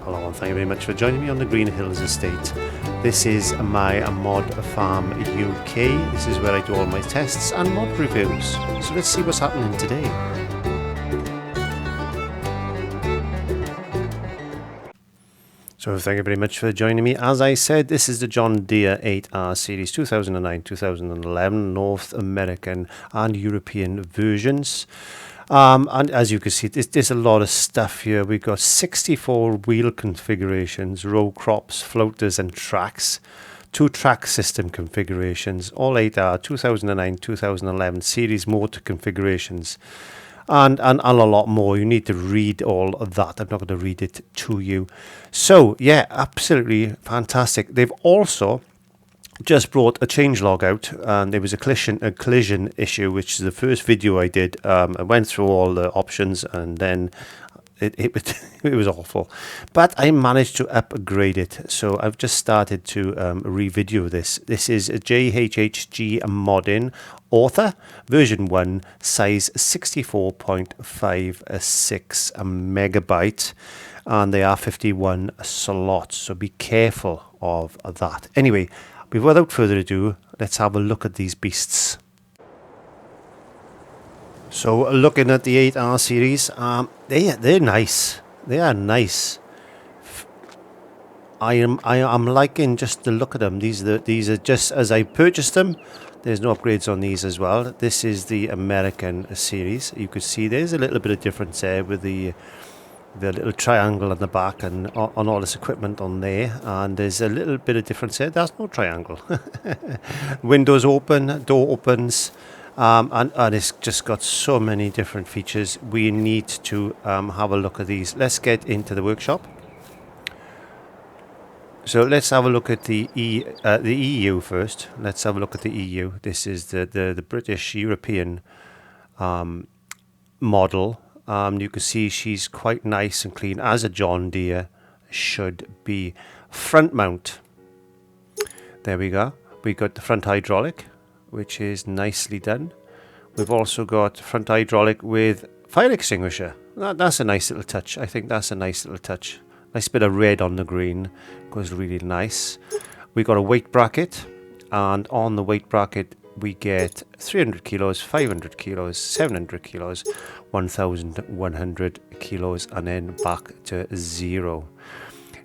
Hello and thank you very much for joining me on the Green Hills Estate. This is my Mod Farm UK. This is where I do all my tests and mod reviews. So let's see what's happening today. So thank you very much for joining me. As I said, this is the John Deere 8R Series 2009-2011 North American and European versions. And as you can see, there's a lot of stuff here. We've got 64 wheel configurations, row crops, floaters and tracks, 2 track system configurations, all 8R 2009-2011 series motor configurations, and a lot more. You need to read all of that. I'm not going to read it to you. So yeah, absolutely fantastic. They've also just brought a changelog out, and there was a collision issue, which is the first video I did. I went through all the options, and then it was awful, but I managed to upgrade it. So I've just started to re-video this. This is a JHHG Modding Author version 1, size 64.56 megabyte, and they are 51 slots, so be careful of that. Anyway, without further ado, let's have a look at these beasts. So looking at the 8R series, they're nice. They are nice. I am liking just the look at them. These are just as I purchased them. There's no upgrades on these as well. This is the American series. You could see there's a little bit of difference there with the little triangle on the back and on all this equipment on there, and there's a little bit of difference there. There's no triangle. Windows open, door opens, and it's just got so many different features. We need to have a look at these. Let's get into the workshop. So let's have a look at the EU first. Let's have a look at the EU. This is the British European model. You can see she's quite nice and clean, as a John Deere should be. Front mount. There we go. We got the front hydraulic, which is nicely done. We've also got front hydraulic with fire extinguisher. That's a nice little touch. I think that's a nice little touch. Nice bit of red on the green. Goes really nice. We got a weight bracket, and on the weight bracket we get 300 kilos, 500 kilos, 700 kilos, 1,100 kilos, and then back to 0.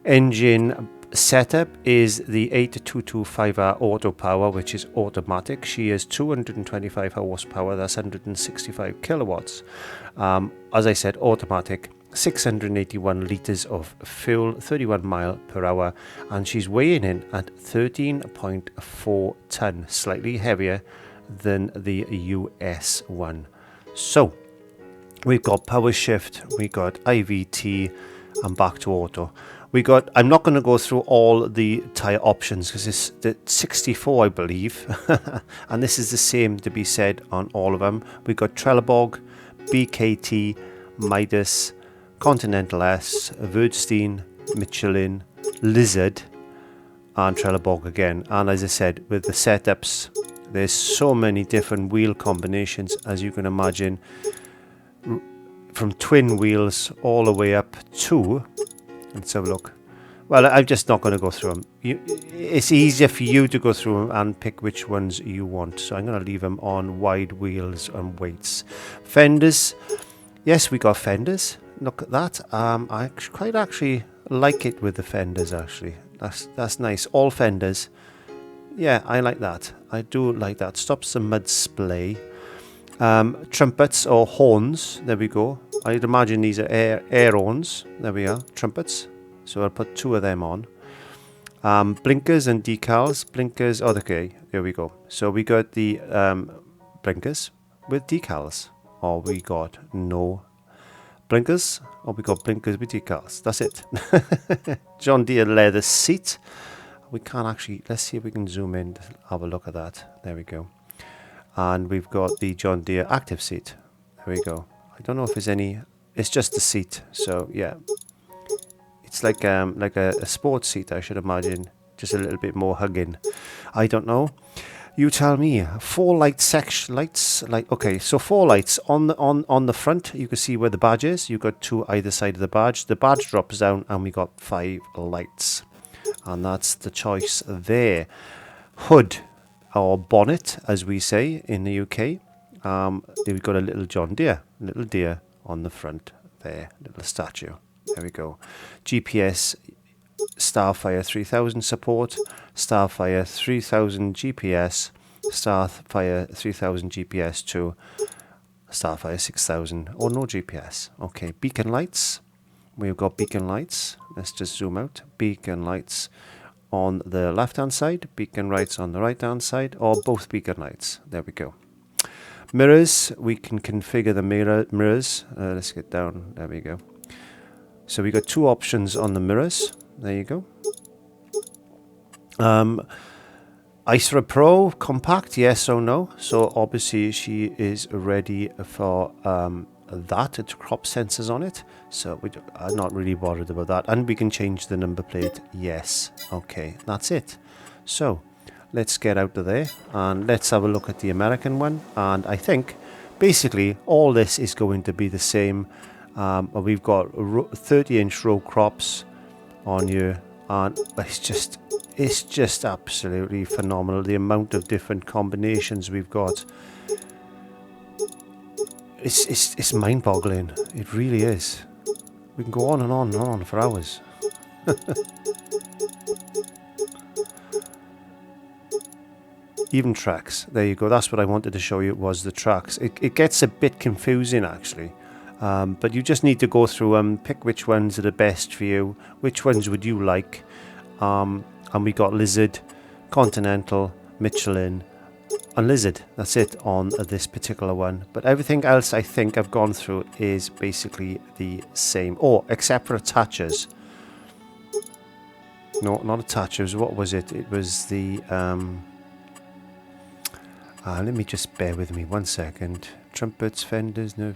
Engine setup is the 8225R auto power, which is automatic. She is 225 horsepower, that's 165 kilowatts. As I said, automatic. 681 litres of fuel, 31 mile per hour, and she's weighing in at 13.4 tonne, slightly heavier than the US one. So we've got power shift, we got IVT, and back to auto. I'm not going to go through all the tyre options because it's the 64, I believe, and this is the same to be said on all of them. We've got Trelleborg, BKT, Midas, Continental S, Verdstein, Michelin, Lizard, and Trelleborg again. And as I said, with the setups, there's so many different wheel combinations, as you can imagine, from twin wheels all the way up to, let's have a look. Well, I'm just not going to go through them. It's easier for you to go through them and pick which ones you want. So I'm going to leave them on wide wheels and weights. Fenders. Yes, we got fenders. Look at that. I quite actually like it with the fenders, actually. That's nice. All fenders. Yeah, I like that. I do like that. Stops the mud splay. Trumpets or horns. There we go. I'd imagine these are air horns. There we are. Trumpets. So I'll put 2 of them on. Blinkers and decals. Blinkers. Oh, okay. There we go. So we got the blinkers with decals. Or we got no blinkers, or we got blinkers with decals. That's it. John Deere leather seat. We can't actually, let's see if we can zoom in to have a look at that. There we go. And we've got the John Deere active seat. There we go. I don't know if there's any, it's just the seat. So yeah, it's like a sports seat, I should imagine. Just a little bit more hugging. I don't know. You tell me. 4 lights. Okay, so 4 lights on the front. You can see where the badge is. You've got 2 either side of the badge. The badge drops down, and we got 5 lights, and that's the choice there. Hood, or bonnet, as we say in the UK. We've got a little John Deere, little deer on the front there, little statue. There we go. GPS, Starfire 3000 support, Starfire 3000 GPS, Starfire 3000 GPS to Starfire 6000 or no GPS. Okay, beacon lights. We've got beacon lights. Let's just zoom out. Beacon lights on the left hand side, beacon lights on the right hand side, or both beacon lights. There we go. Mirrors, we can configure the mirrors. Let's get down. There we go. So we got 2 options on the mirrors. There you go. Isra Pro compact, yes or no? So obviously she is ready for that. It's crop sensors on it, so I'm not really bothered about that. And we can change the number plate. Yes. Okay, that's it. So let's get out of there and let's have a look at the American one. And I think basically all this is going to be the same. We've got 30-inch row crops on here, and it's just absolutely phenomenal, the amount of different combinations we've got. It's mind-boggling. It really is. We can go on and on and on for hours. Even tracks. There you go. That's what I wanted to show you, was the tracks. It gets a bit confusing actually. But you just need to go through them, pick which ones are the best for you, which ones would you like. And we got Lizard, Continental, Michelin, and Lizard. That's it on this particular one. But everything else I think I've gone through is basically the same. Oh, except for attachers. No, not attachers. What was it? It was the... let me just bear with me 1 second. Trumpets, fenders, no.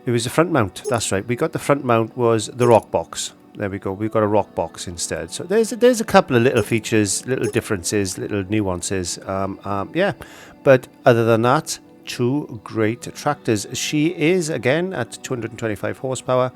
It was the front mount. That's right. We got the front mount was the rock box. There we go. We've got a rock box instead. So there's a couple of little features, little differences, little nuances. Yeah. But other than that, 2 great tractors. She is again at 225 horsepower,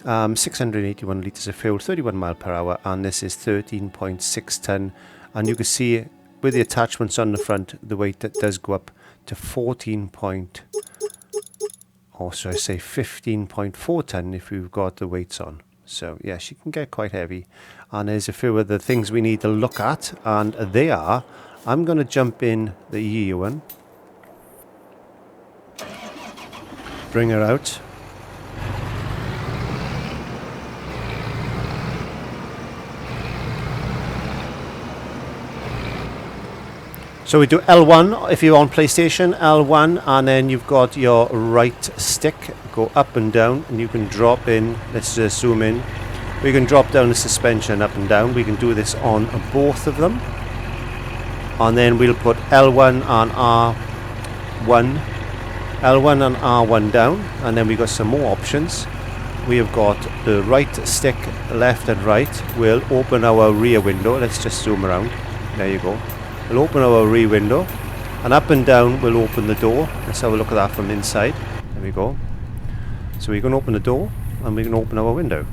681 litres of fuel, 31 mile per hour, and this is 13.6 ton. And you can see with the attachments on the front, the weight that does go up to 15.4 ton if you've got the weights on. So yeah, she can get quite heavy. And there's a few other things we need to look at, and they are, I'm going to jump in the EU one, bring her out. So we do L1 if you're on PlayStation, L1, and then you've got your right stick, go up and down, and you can drop in, let's just zoom in, we can drop down the suspension up and down. We can do this on both of them. And then we'll put L1 and R1, L1 and R1 down, and then we've got some more options. We have got the right stick, left and right. We'll open our rear window. Let's just zoom around. There you go. We'll open our rear window, and up and down we'll open the door. Let's have a look at that from inside. There we go. So we can open the door and we can open our window.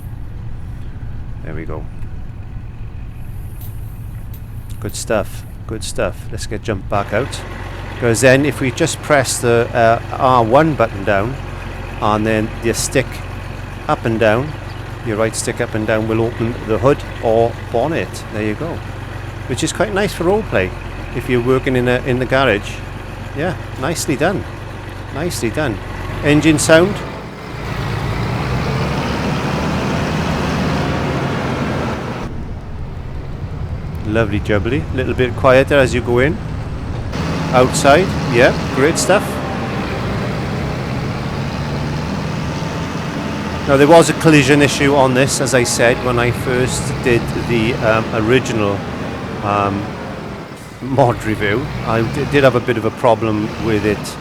There we go. Good stuff, good stuff. Let's jump back out, because then if we just press the R1 button down and then your stick up and down, your right stick up and down will open the hood or bonnet. There you go. Which is quite nice for roleplay if you're working in the garage. Yeah, nicely done. Nicely done. Engine sound. Lovely jubbly. A little bit quieter as you go in. Outside, yeah, great stuff. Now there was a collision issue on this, as I said, when I first did the original mod review. I did have a bit of a problem with it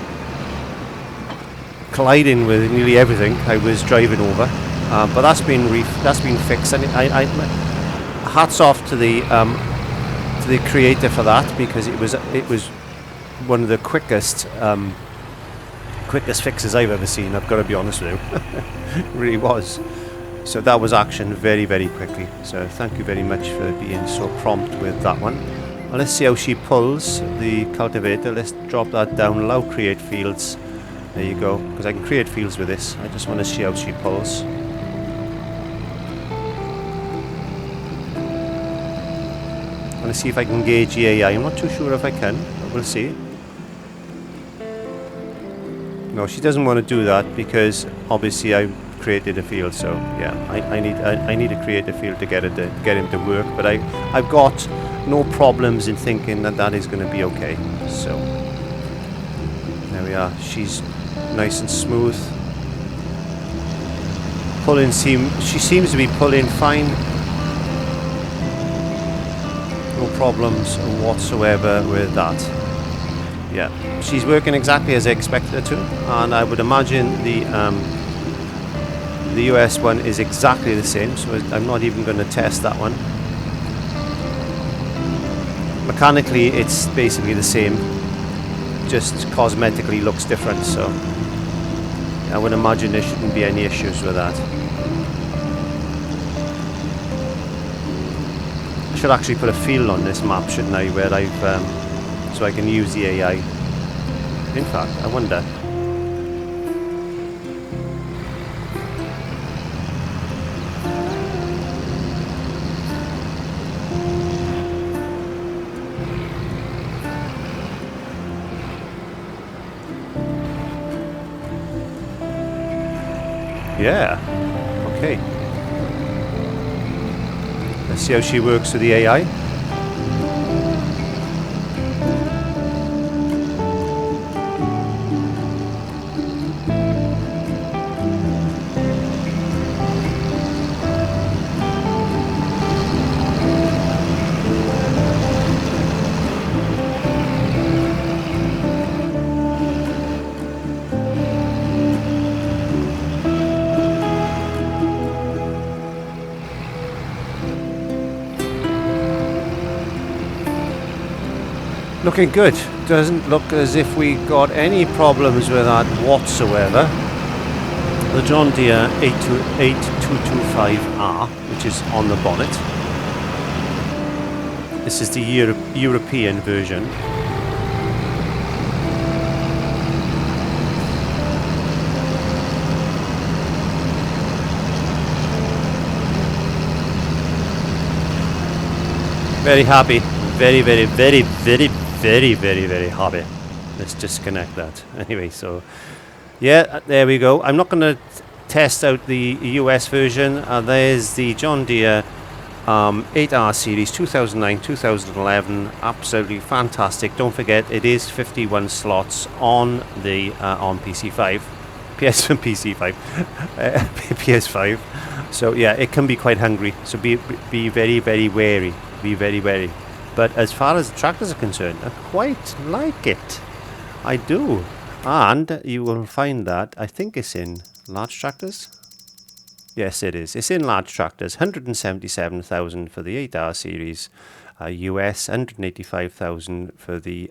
colliding with nearly everything I was driving over, but that's been fixed. And hats off to the to the creator for that, because it was one of the quickest fixes I've ever seen. I've got to be honest with you. It really was. So that was action very, very quickly. So thank you very much for being so prompt with that one. Well, let's see how she pulls the cultivator. Let's drop that down, allow create fields. There you go, because I can create fields with this. I just want to see how she pulls. I want to see if I can gauge the AI. I'm not too sure if I can, but we'll see. No, she doesn't want to do that because obviously I created a field. So yeah, I need to create a field to get him to work. But I've got no problems in thinking that that is going to be okay. So there we are. She's nice and smooth. Pulling she seems to be pulling fine. No problems whatsoever with that. Yeah, she's working exactly as I expected her to, and I would imagine the US one is exactly the same, so I'm not even going to test that one. Mechanically, it's basically the same, just cosmetically looks different, so I would imagine there shouldn't be any issues with that. I should actually put a field on this map, shouldn't I, where I've so I can use the AI. In fact, I wonder. Yeah. Okay. Let's see how she works with the AI. Looking good. Doesn't look as if we got any problems with that whatsoever. The John Deere 8225R, which is on the bonnet. This is the European version. Very happy. Very, very, very, very, very, very, very happy. Let's disconnect that. Anyway, so yeah, there we go. I'm not going to test out the US version. There's the John Deere 8R series 2009-2011. Absolutely fantastic. Don't forget, it is 51 slots on the on PC5, PS5. So yeah, it can be quite hungry. So be very, very wary. Be very wary. But as far as the tractors are concerned, I quite like it. I do. And you will find that, I think it's in large tractors. Yes, it is. It's in large tractors. 177,000 for the 8R series. US, 185,000 for the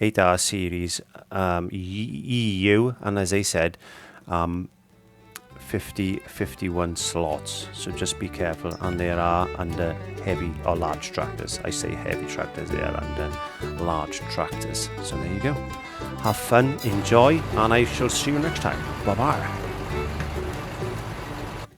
8R series EU. And as I said, 51 slots, so just be careful. And they are under heavy or large tractors. I say heavy tractors, they are under large tractors. So there you go. Have fun, enjoy, and I shall see you next time. Bye bye.